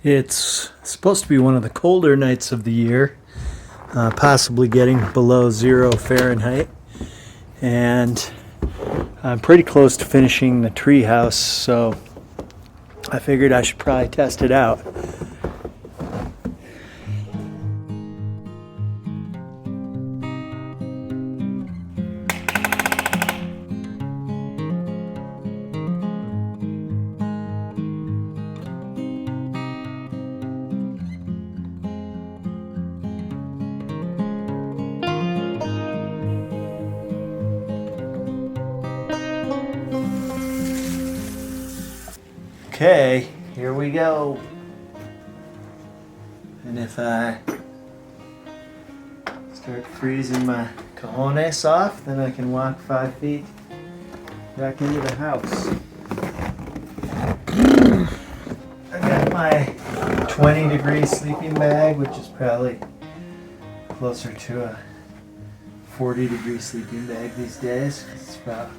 It's supposed to be one of the colder nights of the year, possibly getting below 0 Fahrenheit. And I'm pretty close to finishing the Treehouse, so I figured I should probably test it out. Okay, here we go. And if I start freezing my cojones off, then I can walk 5 feet back into the house. I got my 20-degree sleeping bag, which is probably closer to a 40-degree sleeping bag these days. It's about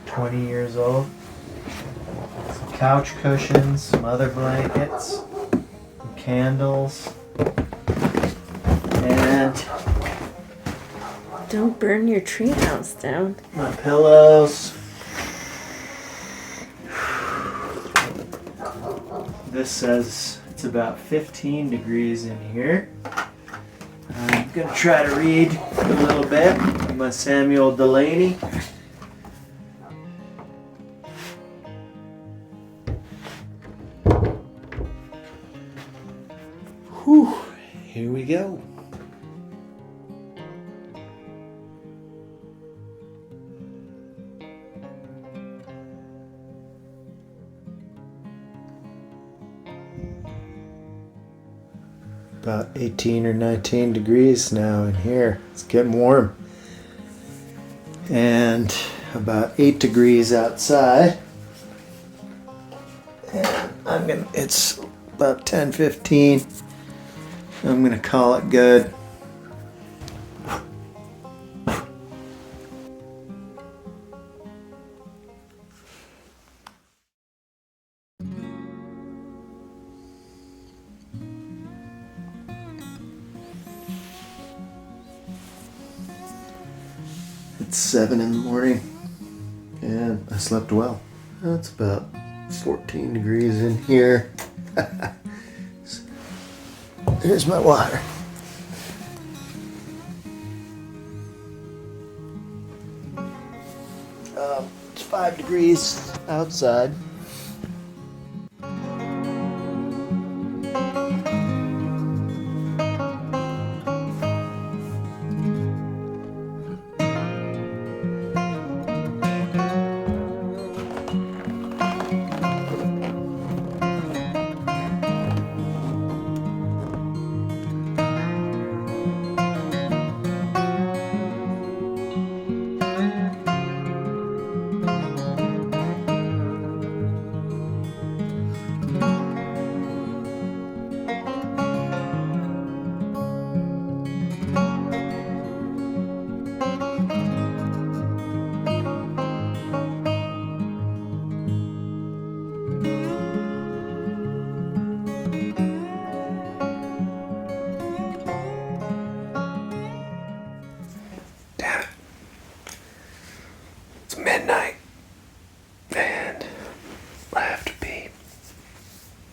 20 years old. Some couch cushions, some other blankets, some candles, and don't burn your treehouse down. My pillows. This says it's about 15 degrees in here. I'm gonna try to read a little bit of my Samuel Delaney. Whew, here we go. About 18 or 19 degrees now in here. It's getting warm. And about 8 degrees outside. And it's about 10:15. I'm gonna call it good. It's 7 in the morning and I slept well. It's about 14 degrees in here. Here's my water. It's 5 degrees outside.